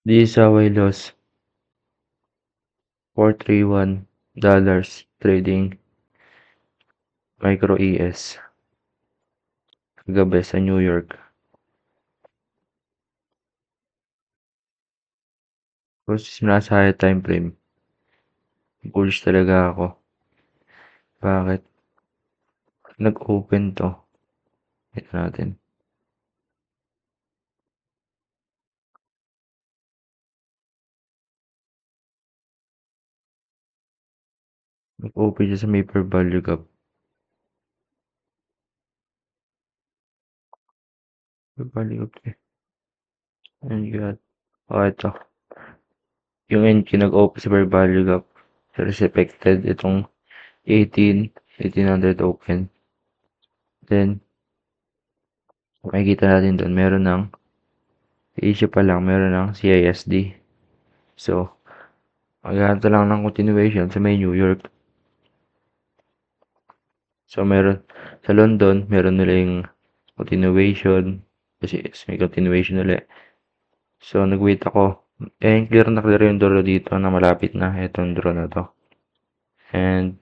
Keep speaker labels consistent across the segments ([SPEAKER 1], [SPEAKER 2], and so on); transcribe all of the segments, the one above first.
[SPEAKER 1] DSY loss $431 trading micro ES kagabi sa New York. Kung nasa higher time frame, bullish talaga ako. Bakit? Nag-open to. Ito natin. Nag-open siya sa may per value gap. Per value gap eh. And you got, ito. Yung NQ nag-open sa per value gap. So, respected itong 1800 open. Then, makikita natin doon, meron ng issue pa lang, meron ng CISD. So, maghanap lang ng continuation sa may New York. So, meron sa London, meron nila yung continuation. Kasi may continuation ulit. So, nag-wait ako. Clear na clear yung draw dito na malapit na. Itong draw na to. And,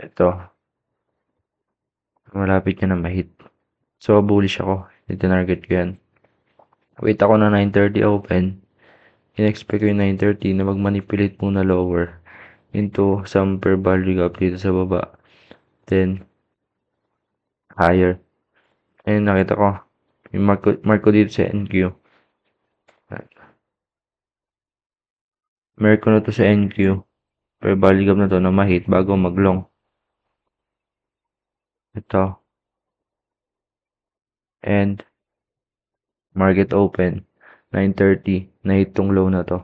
[SPEAKER 1] ito. Malapit niya na ma-hit. So, bullish ako. Ito-target ko yan. Wait ako na 9:30 open. In-expect ko yung 9:30 na mag-manipulate muna lower into some per value gap dito sa baba. Then, higher. Ayun, nakita ko. Yung mark ko dito sa NQ. Mark ko na to sa NQ. Per value gap na to na ma-hit bago mag-long. Ito. And, market open. 9:30. Na-hit tong low na to.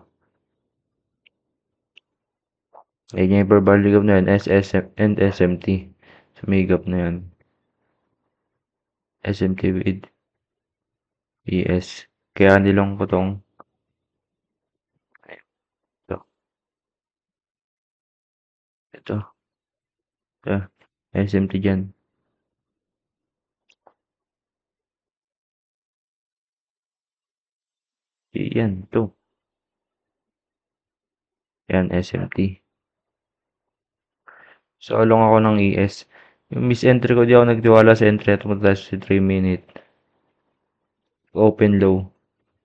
[SPEAKER 1] Ayun yung per value gap na yan. SSM and SMT. So, may gap na yan. SMT with ES. Kaya nilong ko tong ito. Ito. SMT dyan. Yan. Ito. Yan. SMT. So, along ako ng ES. Yung miss entry ko, di ako nagtiwala sa entry at magtaas sa 3 minute. Open low.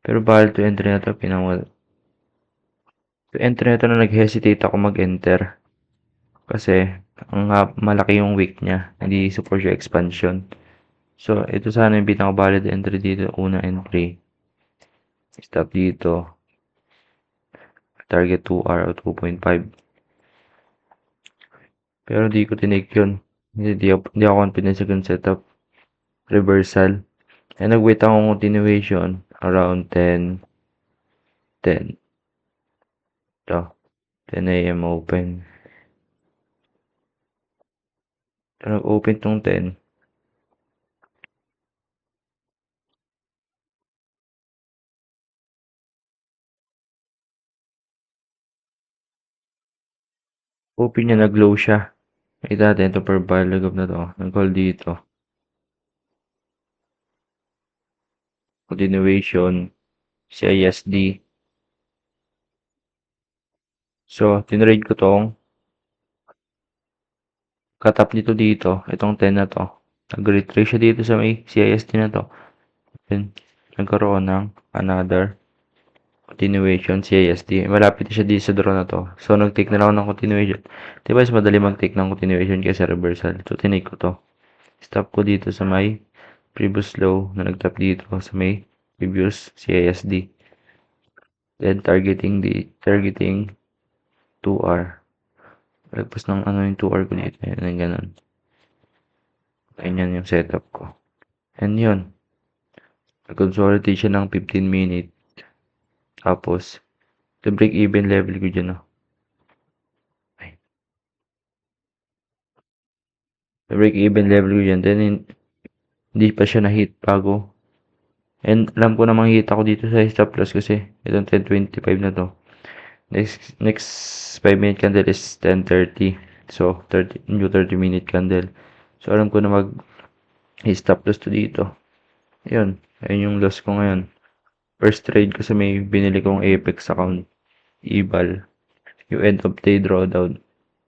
[SPEAKER 1] Pero bahal to entry na to. To entry na to na nag-hesitate ako mag-enter. Kasi, malaki yung wick niya. Hindi support yung expansion. So, ito sana yung pinaka-valid entry dito. Una entry. Stop dito. Target 2R o 2.5. Pero di ko tinake yun. Hindi ako confident sa gun setup. Reversal. And nag-wait akong continuation around 10. Ito. 10 a.m. open. So, nag-open tong 10. Open niya, nag-low siya. Nakita natin ito per value gap na to. Nag-call dito. Continuation. CISD. So, tinrade ko tong cut-up dito. Itong 10 na to. Nag-retrace siya dito sa may CISD na to. Then, nagkaroon ng another continuation CISD. Malapit siya dito sa draw na to. So, nag-take na lang ako ng continuation. Diba, mas madali mag-take ng continuation kaysa reversal. So, tinake ko to. Stop ko dito sa may previous low na nag-tap dito sa may previous CISD. Then, targeting 2R. Lagpas ng yung 2R ko dito. Yan, ganun. Ganyan yung setup ko. And yun. Nag-consolidate siya ng 15 minute. Tapos, the break-even level ko dyan, no? The break-even level ko dyan. Then, hindi pa siya na-hit bago. And, alam ko namang hit ako dito sa stop loss kasi itong 10.25 na to. Next 5 minute candle is 10.30. So, 30 minute candle. So, alam ko na mag-stop loss to dito. Ayun. Ayun yung loss ko ngayon. First trade ko sa may binili kong Apex account. Ibal. Yung end of day drawdown.